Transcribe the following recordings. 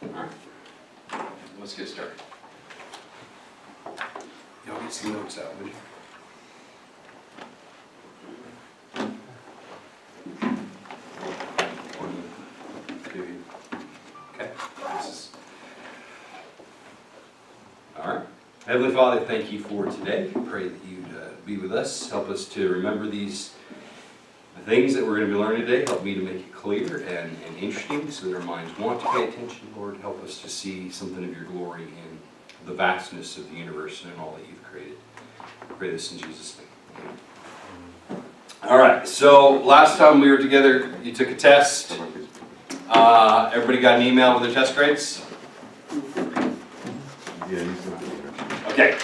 Alright, let's get started. Y'all get some notes out, would you? One, two, okay. Alright. Heavenly Father, thank you for today. Pray that you'd be with us. Help us to remember these things that we're going to be learning today. Help me to make it clear and interesting so that our minds want to pay attention. Lord, help us to see something of your glory in the vastness of the universe and in all that you've created. I pray this in Jesus' name. Alright, so last time we were together, you took a test. Everybody got an email with their test grades? Yeah, Okay.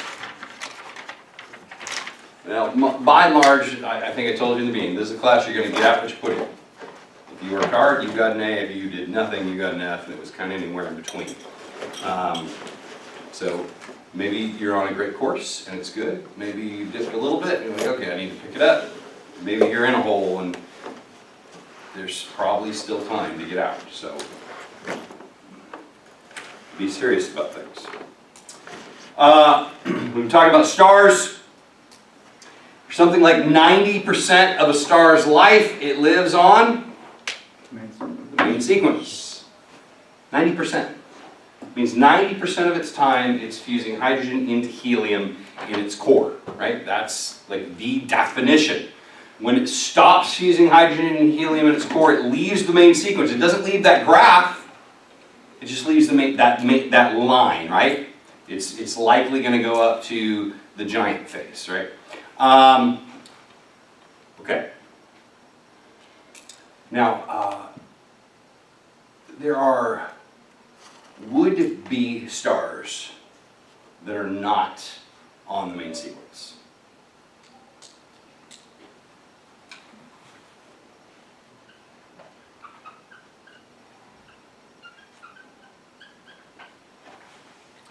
Now, by and large, I think I told you in the beginning, this is a class you're going to get out what you put in. If you worked hard, you got an A. If you did nothing, you got an F, and it was kind of anywhere in between. So maybe you're on a great course, and it's good. Maybe you dipped a little bit, and you're like, okay, I need to pick it up. Maybe you're in a hole, and there's probably still time to get out. So be serious about things. We've been talking about stars. Something like 90% of a star's life, it lives on the main sequence. 90%. Means 90% of its time it's fusing hydrogen into helium in its core, right? That's like the definition. When it stops fusing hydrogen and helium in its core, it leaves the main sequence. It doesn't leave that graph. It just leaves that line, right? It's likely going to go up to the giant phase, right? Okay. Now, there are would-be stars that are not on the main sequence.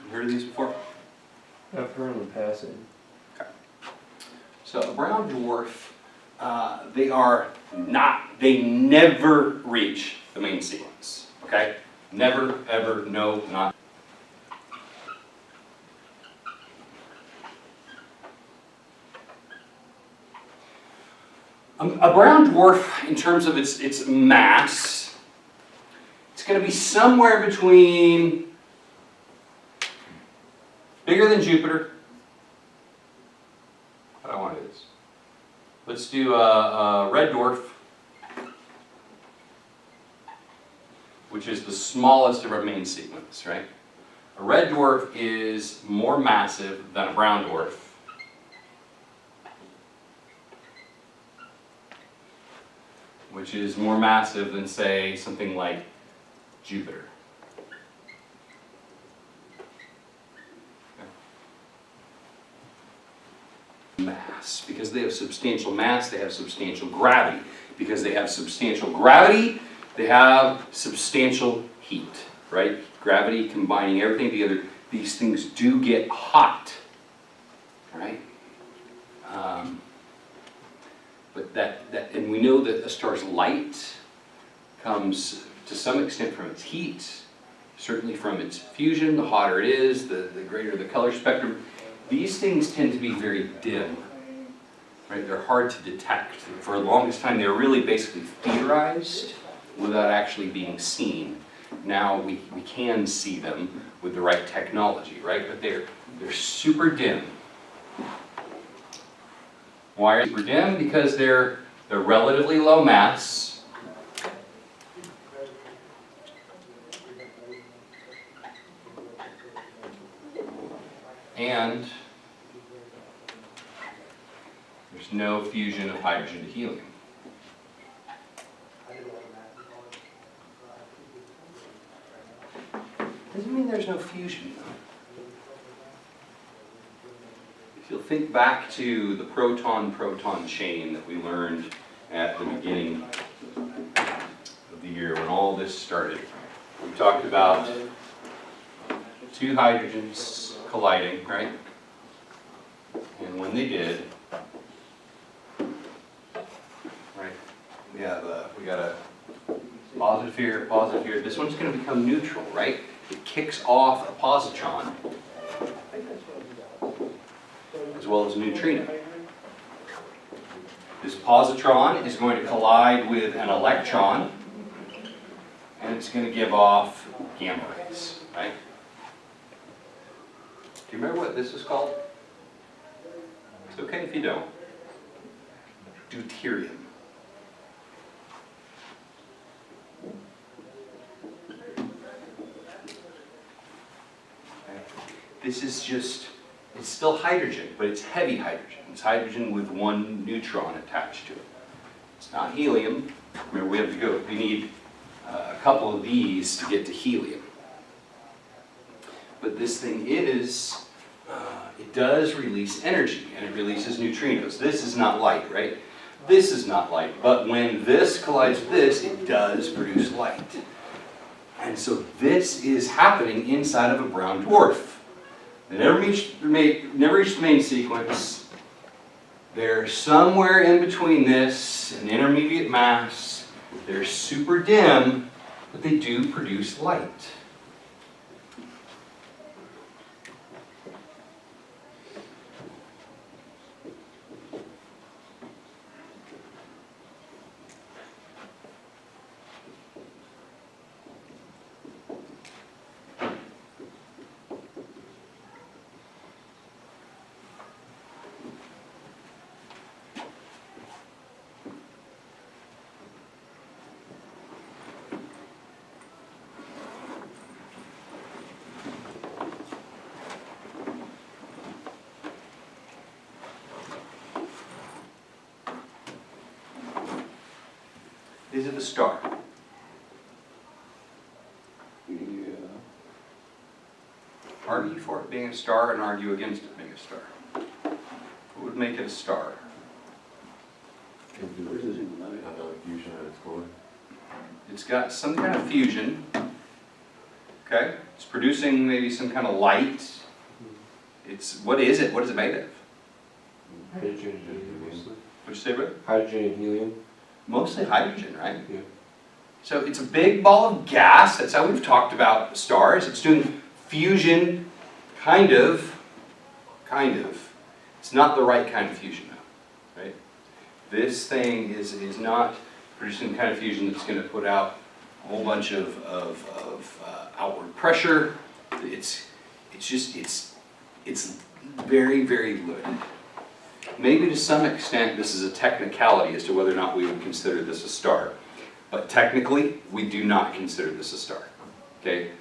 You heard of these before? I've heard of them passing. So a brown dwarf, they never reach the main sequence, okay? Never, ever, no, not. A brown dwarf, in terms of its mass, it's going to be somewhere between bigger than Jupiter. How do I want to do this? Let's do a red dwarf, which is the smallest of our main sequence, right? A red dwarf is more massive than a brown dwarf. Which is more massive than, say, something like Jupiter. Mass. Because they have substantial mass, they have substantial gravity. Because they have substantial gravity, they have substantial heat, right? Gravity combining everything together, these things do get hot, right? And we know that a star's light comes to some extent from its heat, certainly from its fusion. The hotter it is, the greater the color spectrum. These things tend to be very dim, right? They're hard to detect. For the longest time, they were really basically theorized without actually being seen. Now we can see them with the right technology, right? But they're super dim. Why are they super dim? Because they're relatively low mass. And there's no fusion of hydrogen to helium. Doesn't mean there's no fusion, though. If you'll think back to the proton-proton chain that we learned at the beginning of the year when all this started, we talked about two hydrogens colliding, right? And when they did, right, we got a Positive here, positive here. This one's going to become neutral, right? It kicks off a positron as well as a neutrino. This positron is going to collide with an electron, and it's going to give off gamma rays, right? Do you remember what this is called? It's okay if you don't. Deuterium. This is just, it's still hydrogen, but it's heavy hydrogen. It's hydrogen with one neutron attached to it. It's not helium. Remember, we need a couple of these to get to helium. But this thing is, it does release energy, and it releases neutrinos. This is not light, right? This is not light, but when this collides with this, it does produce light. And so this is happening inside of a brown dwarf. They never reached the main sequence. They're somewhere in between this and intermediate mass. They're super dim, but they do produce light. Is it a star? Yeah. Argue for it being a star and argue against it being a star. What would make it a star? It's got some kind of fusion. Okay? It's producing maybe some kind of light. What is it? What is it made of? Hydrogen and helium. What'd you say, brother? Hydrogen and helium. Mostly hydrogen, right? Yeah. So it's a big ball of gas. That's how we've talked about stars. It's doing fusion, kind of. It's not the right kind of fusion, though, right? This thing is not producing the kind of fusion that's going to put out a whole bunch of outward pressure. It's very, very good. Maybe to some extent this is a technicality as to whether or not we would consider this a star. But technically, we do not consider this a star. Okay?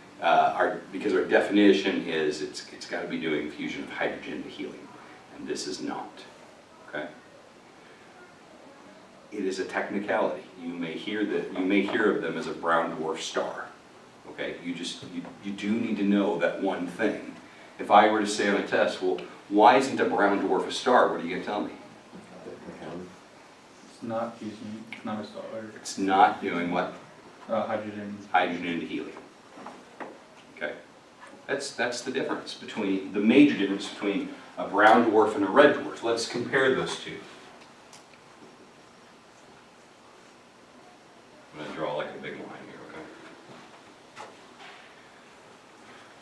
Because our definition is it's got to be doing fusion of hydrogen to helium. And this is not. Okay? It is a technicality. You may hear of them as a brown dwarf star. Okay? You do need to know that one thing. If I were to say on a test, well, why isn't a brown dwarf a star? What are you going to tell me? It's not fusion, not a star. It's not doing what? Hydrogen. Hydrogen into helium. Okay? That's the difference between, the major difference between a brown dwarf and a red dwarf. Let's compare those two. I'm going to draw like a big line here, okay?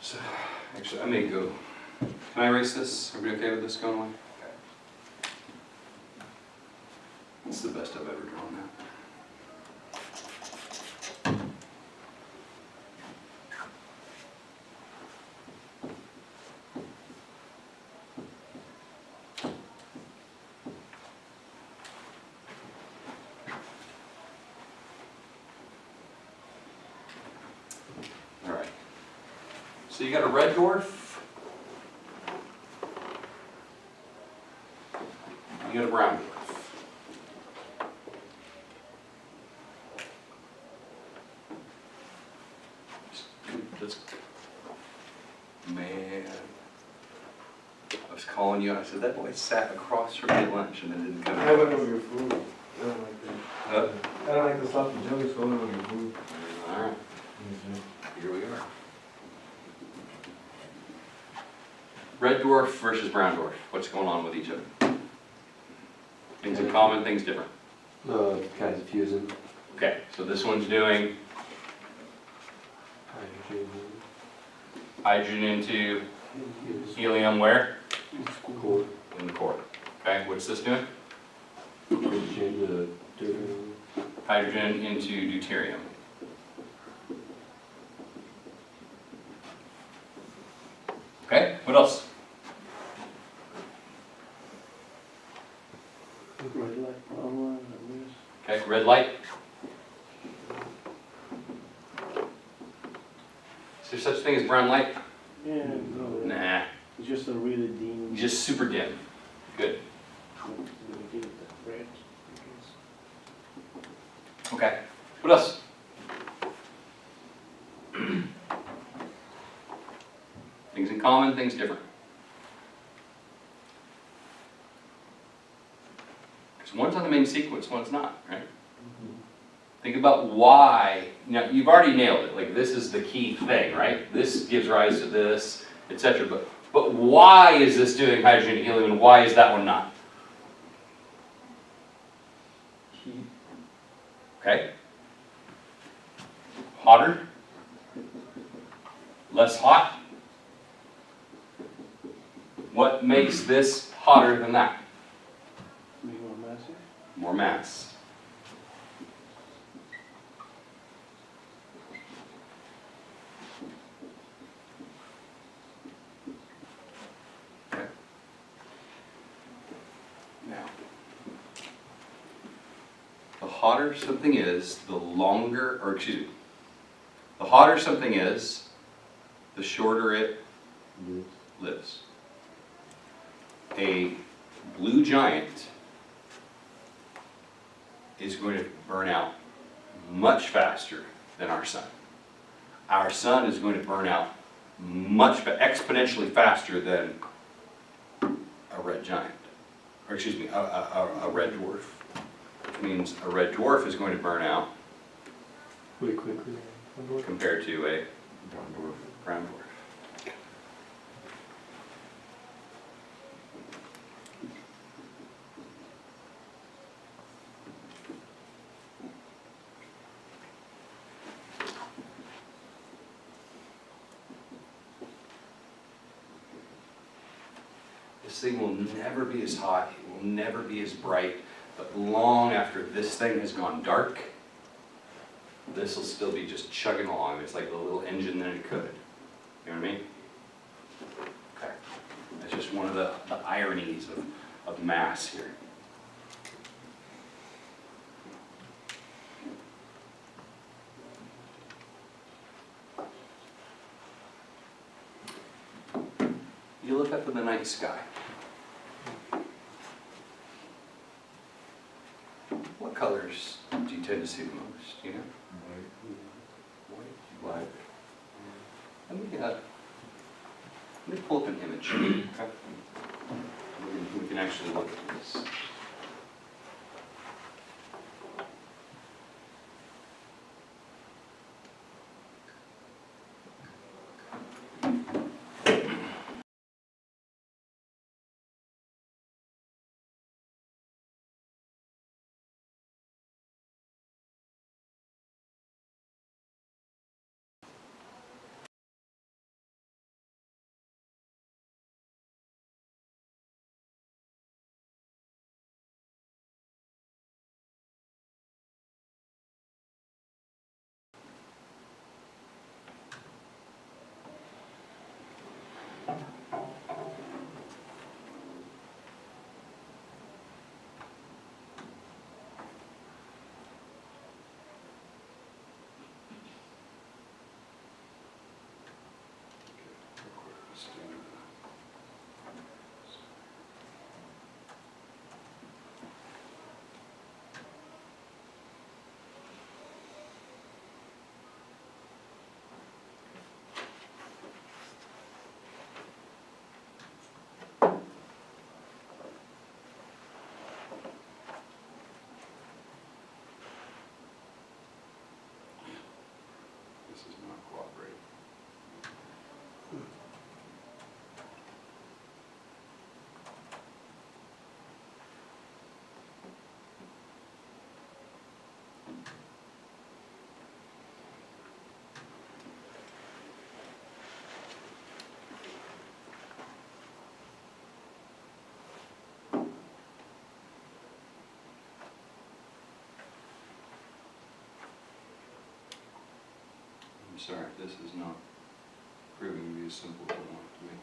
So, actually, I may go. Can I erase this? Are we okay with this going on? Okay. It's the best I've ever drawn that. All right. So you got a red dwarf. You got a brown dwarf. Man, I was calling you. I said that boy sat across from me at lunch and then didn't come. I went over your food. I don't like that. Huh? I don't like the stuff and jelly, so I went over your food. All right, here we are. Red dwarf versus brown dwarf. What's going on with each of them? Things in common, things different. Kinds of fusing. Okay, so this one's doing Hydrogen into helium where? Core. In the core. Okay, what's this doing? Bridge into deuterium. Hydrogen into deuterium. Okay, what else? Red light, brown light, Okay, red light. Is there such thing as brown light? Yeah, no, Nah, it's just a really dim. just super dim. Good. Give it the red. Okay, what else? Things in common, things different. Because one's on the main sequence, one's not, right? Think about why, now you've already nailed it, like this is the key thing, right? This gives rise to this, etc. But why is this doing hydrogen and helium and why is that one not? Heat. Okay? Hotter? Less hot? What makes this hotter than that? Be more massive. More mass. Okay. Now, the hotter something is, the longer, or excuse me, the hotter something is, the shorter it lives. A blue giant is going to burn out much faster than our sun. Our sun is going to burn out exponentially faster than a red giant, or excuse me, a red dwarf. Which means a red dwarf is going to burn out Way quickly. compared to a Brown dwarf. brown dwarf. This thing will never be as hot, it will never be as bright, but long after this thing has gone dark, this will still be just chugging along. It's like the little engine that it could. You know what I mean? Okay. That's just one of the ironies of mass here. You look up in the night sky. What colors do you tend to see the most? Do you know? White. Black. Let me pull up an image. Okay? We can actually look at this. This is not cooperating. sorry, this is not proving to be as simple as I want it to be.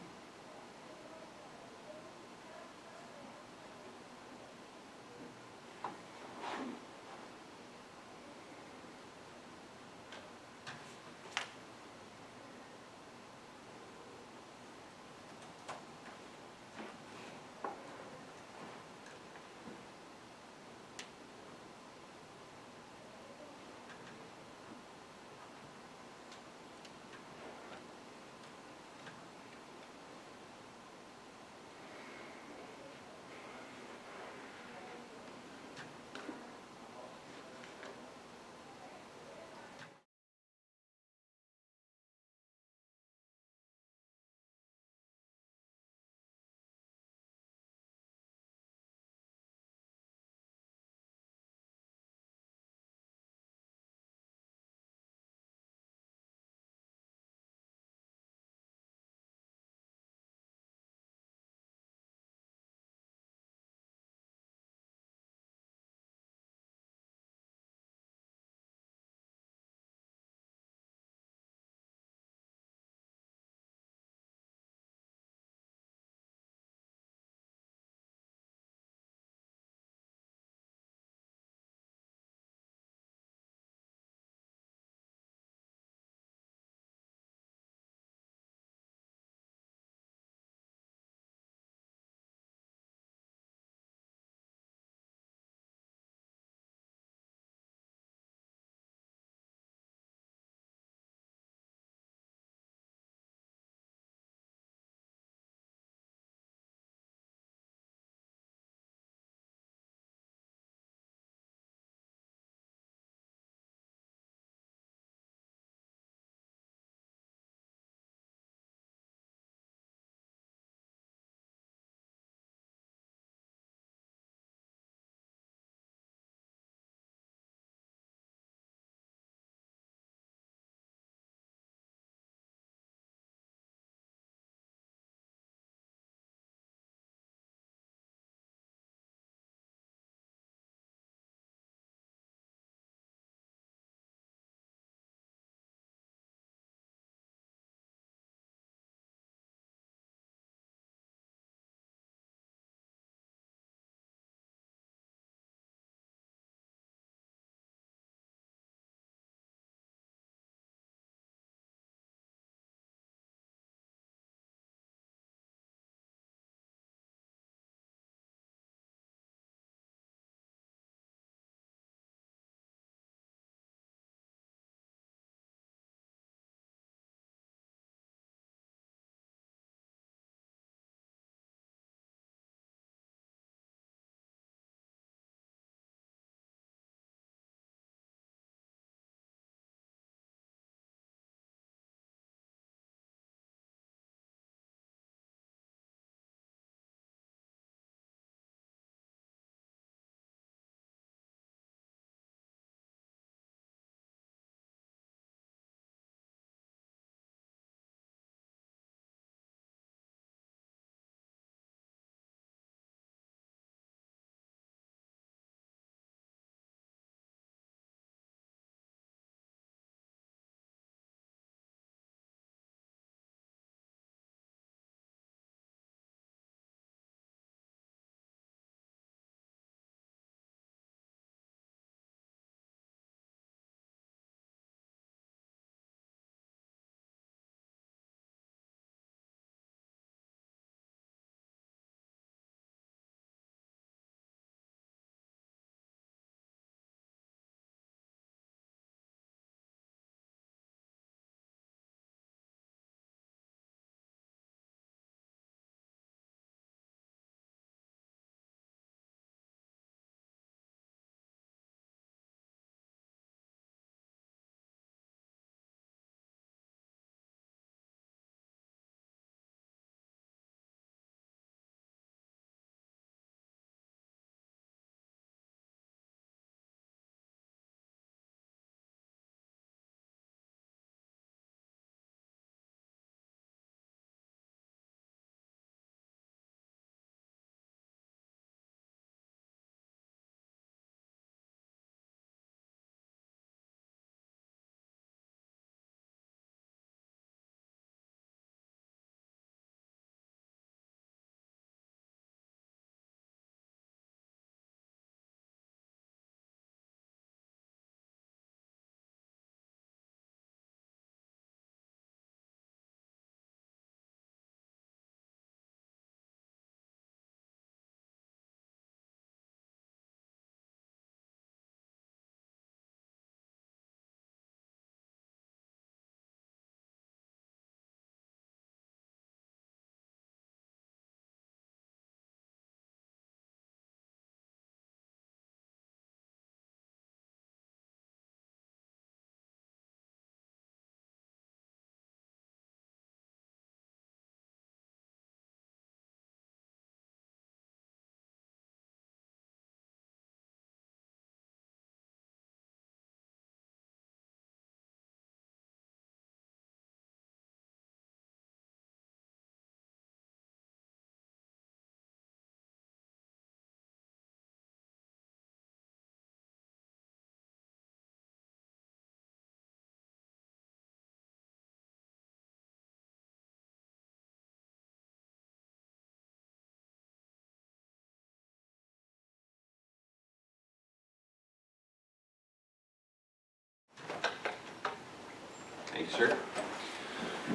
Thank you, sir.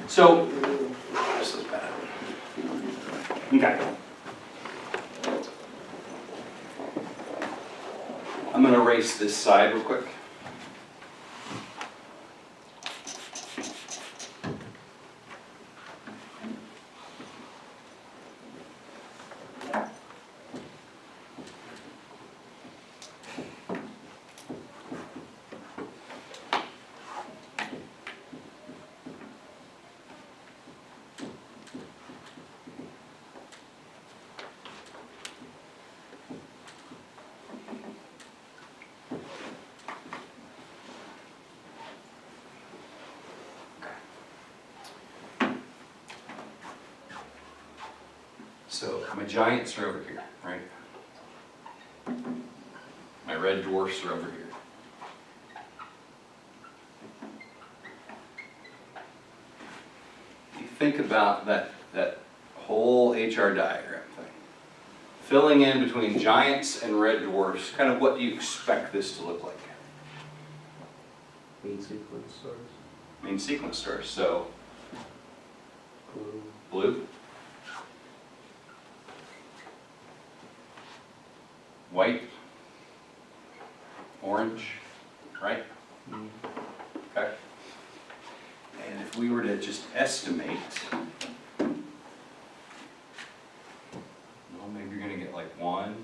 So, this is bad. Okay. I'm going to erase this side real quick. So my giants are over here, right? My red dwarfs are over here. You think about that whole HR diagram thing. Filling in between giants and red dwarfs, kind of what do you expect this to look like? Main sequence stars. Main sequence stars. So Blue. blue, white, orange, right? Okay. And if we were to just estimate, well, maybe you're gonna get like 1,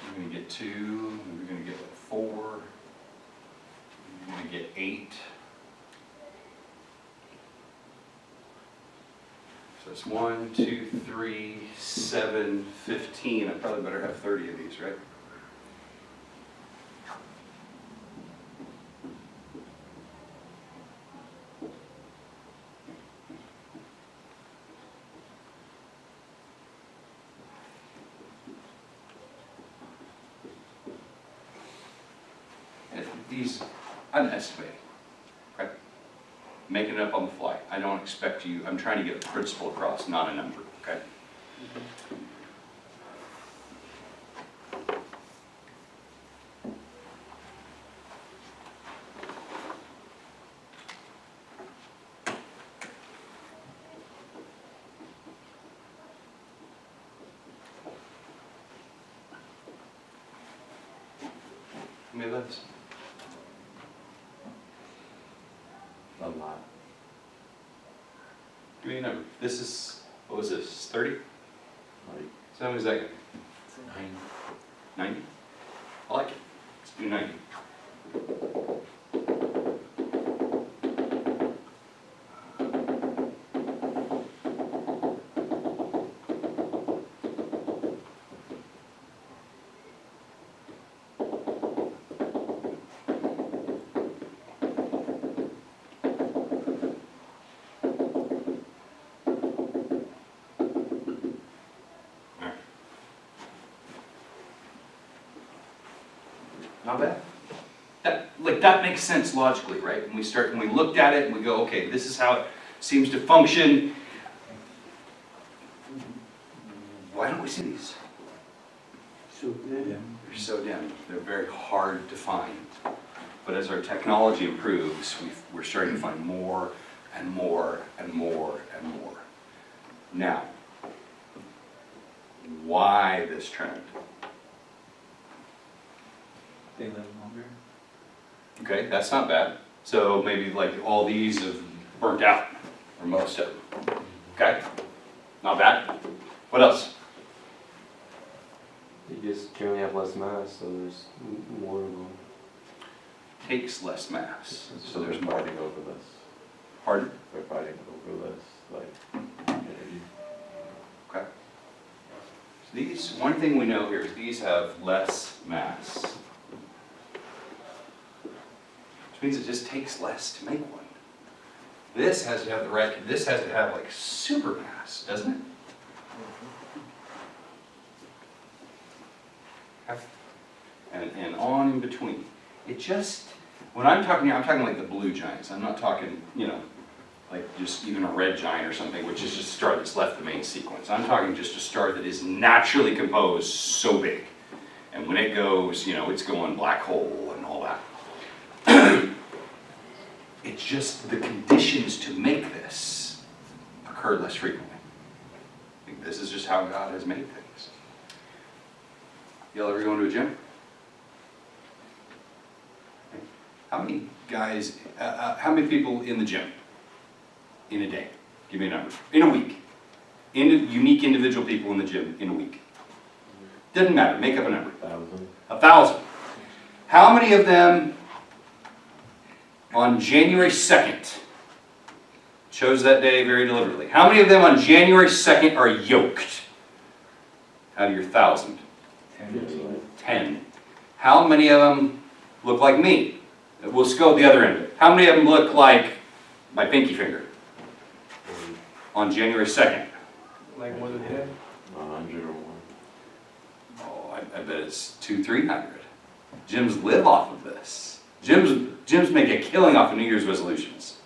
you're gonna get 2, maybe you're gonna get like 4, you're gonna get 8. So it's 1, 2, 3, 7, 15. I probably better have 30 of these, right? And these, I'm estimating, okay? Making it up on the fly. I don't expect you, I'm trying to get a principle across, not a number, okay? How many lives? A lot. Give me a number. This is, what was this, 30? Like So how many is that? 9. 90? I like it. Let's do 90. Not bad. That makes sense logically, right? When we looked at it and we go, okay, this is how it seems to function. Why don't we see these? So then, They're so dim. They're very hard to find. But as our technology improves, we're starting to find more and more and more and more. Now, why this trend? They live longer. Okay, that's not bad. So maybe like all these have burnt out, or most of them. Okay, not bad. What else? You just generally have less mass, so there's more of them. Takes less mass, so So there's they're more. fighting over less. Pardon? They're fighting over less, like, energy. Okay. So these, one thing we know here is these have less mass. Which means it just takes less to make one. This has to have the right, this has to have like super mass, doesn't it? Okay. And on in between. It just, when I'm talking like the blue giants. I'm not talking, like just even a red giant or something, which is just a star that's left the main sequence. I'm talking just a star that is naturally composed so big. And when it goes, it's going black hole and all that. It's just the conditions to make this occur less frequently. I think this is just how God has made things. Y'all ever go into a gym? How many guys, how many people in the gym in a day? Give me a number. In a week. Unique individual people in the gym in a week. Doesn't matter, make up a number. 1,000. 1,000. How many of them on January 2nd, chose that day very deliberately, how many of them on January 2nd are yoked out of your 1,000? 10. How many of them look like me? We'll go the other end of it. How many of them look like my pinky finger on January 2nd? Like more than 10? 100 or more. Oh, I bet it's 200-300. Gyms live off of this. Gyms make a killing off of New Year's resolutions.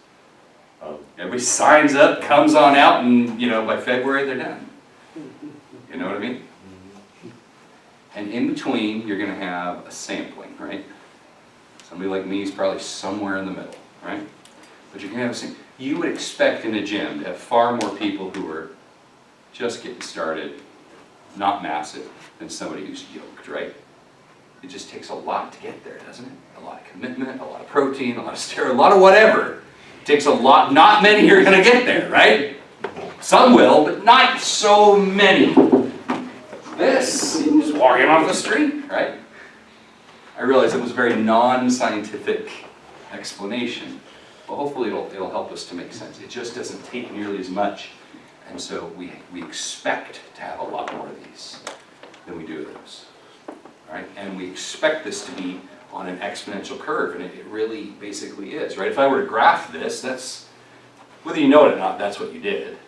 Oh. Everybody signs up, comes on out, and by February they're done. You know what I mean? And in between, you're going to have a sampling, right? Somebody like me is probably somewhere in the middle, right? But you're going to have a sampling. You would expect in a gym to have far more people who are just getting started, not massive, than somebody who's yoked, right? It just takes a lot to get there, doesn't it? A lot of commitment, a lot of protein, a lot of steroid, a lot of whatever. It takes a lot. Not many are going to get there, right? Some will, but not so many. This, you just walking off the street, right? I realize it was a very non-scientific explanation, but hopefully it'll help us to make sense. It just doesn't take nearly as much, and so we expect to have a lot more of these than we do of those. All right? And we expect this to be on an exponential curve, and it really basically is, right? If I were to graph this, that's, whether you know it or not, that's what you did.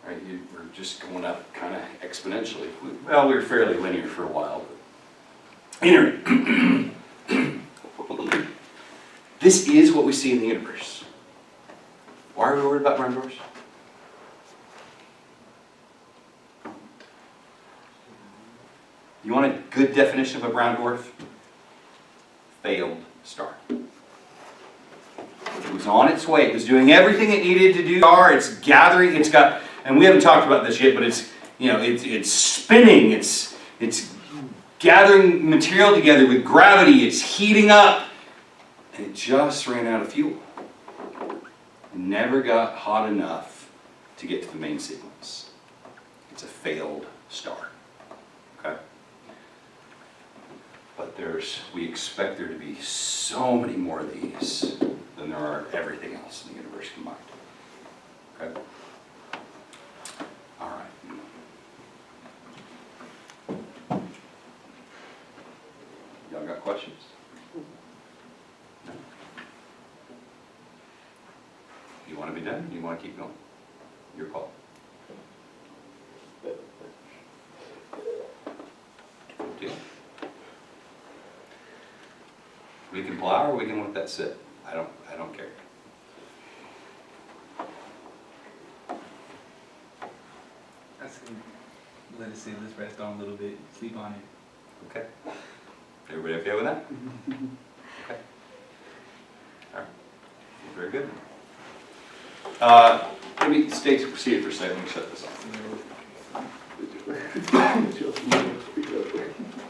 Right? You were just going up kind of exponentially. Well, we were fairly linear for a while. But anyway, this is what we see in the universe. Why are we worried about brown dwarfs? You want a good definition of a brown dwarf? Failed star. It was on its way. It was doing everything it needed to do. It's gathering. It's got, and we haven't talked about this yet, but it's it's spinning. It's gathering material together with gravity. It's heating up, and it just ran out of fuel. It never got hot enough to get to the main sequence. It's a failed star. Okay. But we expect there to be so many more of these than there are everything else in the universe combined. Okay? All right. Y'all got questions? No? You want to be done? You want to keep going? Your call. Deal. We can plow or we can let that sit. I don't care. I say, let it sit, let's rest on a little bit, sleep on it. Okay. Everybody okay with that? Okay. All right. Very good. Let me stay seated for a second. Let me shut this off.